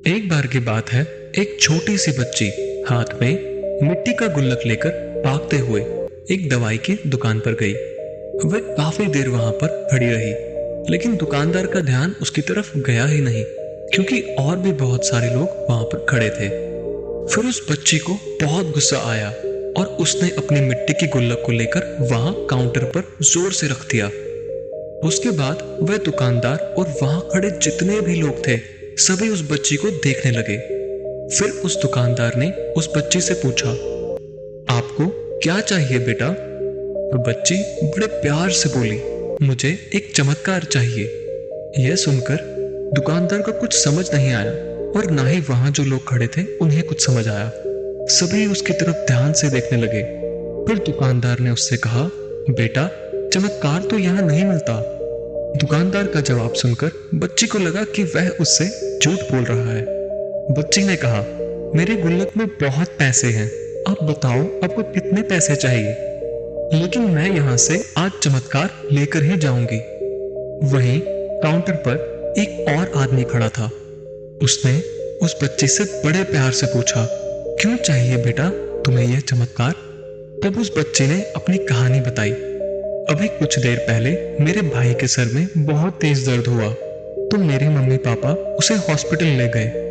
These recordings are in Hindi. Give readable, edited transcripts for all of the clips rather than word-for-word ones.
एक बार की बात है। एक छोटी सी बच्ची हाथ में मिट्टी का गुल्लक लेकर भागते हुए एक दवाई की दुकान पर गई। वह काफी देर वहां पर खड़ी रही, लेकिन दुकानदार का ध्यान उसकी तरफ गया ही नहीं, क्योंकि और भी बहुत सारे लोग वहां पर खड़े थे। फिर उस बच्ची को बहुत गुस्सा आया और उसने अपनी मिट्टी की गुल्लक को लेकर वहां काउंटर पर जोर से रख दिया। उसके बाद वह दुकानदार और वहां खड़े जितने भी लोग थे सभी उस बच्ची को देखने लगे। फिर उस दुकानदार ने उस बच्ची से पूछा, आपको क्या चाहिए बेटा? तो बच्ची बड़े प्यार से बोली, मुझे एक चमत्कार चाहिए। यह सुनकर दुकानदार को कुछ समझ नहीं आया और ना ही वहां जो लोग खड़े थे उन्हें कुछ समझ आया। सभी उसकी तरफ ध्यान से देखने लगे। फिर दुकानदार ने उससे कहा, बेटा चमत्कार तो यहाँ नहीं मिलता। दुकानदार का जवाब सुनकर बच्ची को लगा कि वह उससे झूठ बोल रहा है। बच्ची ने कहा, मेरे गुल्लक में बहुत पैसे हैं, आप बताओ आपको कितने पैसे चाहिए, लेकिन मैं यहाँ से आज चमत्कार लेकर ही जाऊंगी। वहीं काउंटर पर एक और आदमी खड़ा था। उसने उस बच्ची से बड़े प्यार से पूछा, क्यों चाहिए बेटा तुम्हें यह चमत्कार? तब उस बच्ची ने अपनी कहानी बताई। अभी कुछ देर पहले मेरे भाई के सर में बहुत तेज दर्द हुआ, तो मेरे मम्मी पापा उसे हॉस्पिटल ले गए।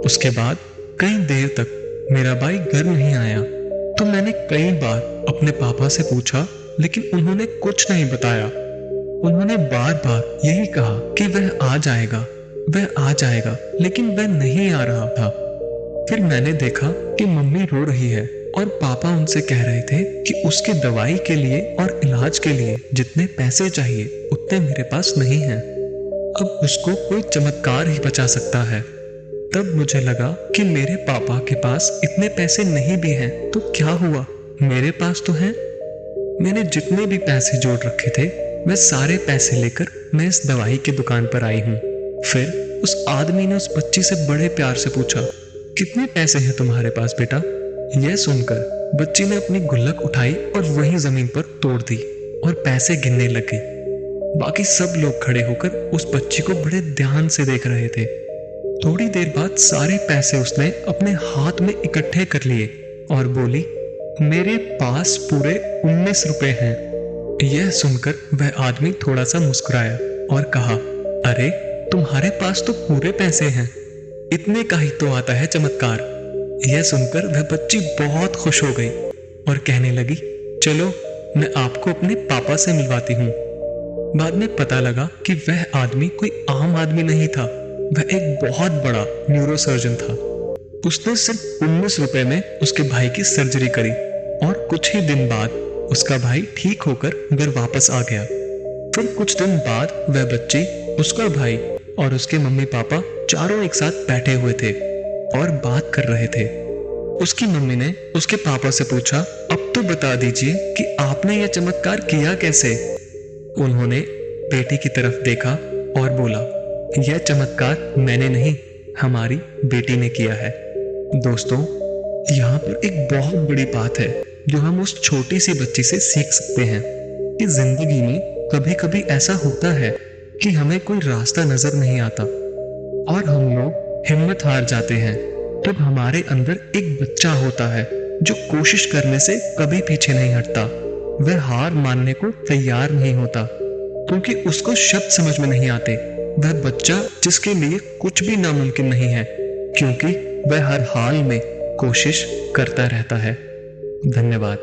उसके बाद कई देर तक मेरा भाई घर नहीं आया, तो मैंने कई बार अपने पापा से पूछा, लेकिन उन्होंने कुछ नहीं बताया। उन्होंने बार बार यही कहा कि वह आ जाएगा, वह आ जाएगा, लेकिन वह नहीं आ रहा था। फिर मैंने देखा कि मम्मी रो रही है और पापा उनसे कह रहे थे कि उसके दवाई के लिए और इलाज के लिए जितने पैसे चाहिए उतने मेरे पास नहीं हैं। अब उसको कोई चमत्कार ही बचा सकता है। तब मुझे लगा कि मेरे पापा के पास इतने पैसे नहीं भी हैं, तो क्या हुआ, मेरे पास तो हैं। मैंने जितने भी पैसे जोड़ रखे थे वह सारे पैसे लेकर मैं इस दवाई की दुकान पर आई हूँ। फिर उस आदमी ने उस बच्ची से बड़े प्यार से पूछा, कितने पैसे हैं तुम्हारे पास बेटा? यह सुनकर बच्ची ने अपनी गुल्लक उठाई और वहीं जमीन पर तोड़ दी और पैसे गिनने लगी। बाकी सब लोग खड़े होकर उस बच्ची को बड़े ध्यान से देख रहे थे। थोड़ी देर बाद सारे पैसे उसने अपने हाथ में इकट्ठे कर लिए और बोली, मेरे पास पूरे 19 रुपए हैं। यह सुनकर वह आदमी थोड़ा सा मुस्कुराया और कहा, अरे तुम्हारे पास तो पूरे पैसे हैं, इतने का ही तो आता है चमत्कार। यह सुनकर वह बच्ची बहुत खुश हो गई और कहने लगी, चलो मैं आपको अपने पापा से मिलवाती हूँ। बाद में पता लगा कि वह आदमी कोई आम आदमी नहीं था, वह एक बहुत बड़ा न्यूरोसर्जन था। उसने सिर्फ 19 रुपए में उसके भाई की सर्जरी करी और कुछ ही दिन बाद उसका भाई ठीक होकर घर वापस आ गया। फिर कुछ दिन बाद वह बच्ची, उसका भाई और उसके मम्मी पापा चारों एक साथ बैठे हुए थे और बात कर रहे थे। उसकी मम्मी ने उसके पापा से पूछा, अब तो बता दीजिए कि आपने यह चमत्कार किया कैसे? उन्होंने बेटी की तरफ देखा और बोला, यह चमत्कार मैंने नहीं, हमारी बेटी ने किया है। दोस्तों, यहाँ पर एक बहुत बड़ी बात है जो हम उस छोटी सी बच्ची से सीख सकते हैं कि जिंदगी में कभी कभी ऐसा होता है कि हमें कोई रास्ता नजर नहीं आता और हम लोग हिम्मत हार जाते हैं। तब हमारे अंदर एक बच्चा होता है जो कोशिश करने से कभी पीछे नहीं हटता। वह हार मानने को तैयार नहीं होता क्योंकि उसको शब्द समझ में नहीं आते। वह बच्चा जिसके लिए कुछ भी नामुमकिन नहीं है, क्योंकि वह हर हाल में कोशिश करता रहता है। धन्यवाद।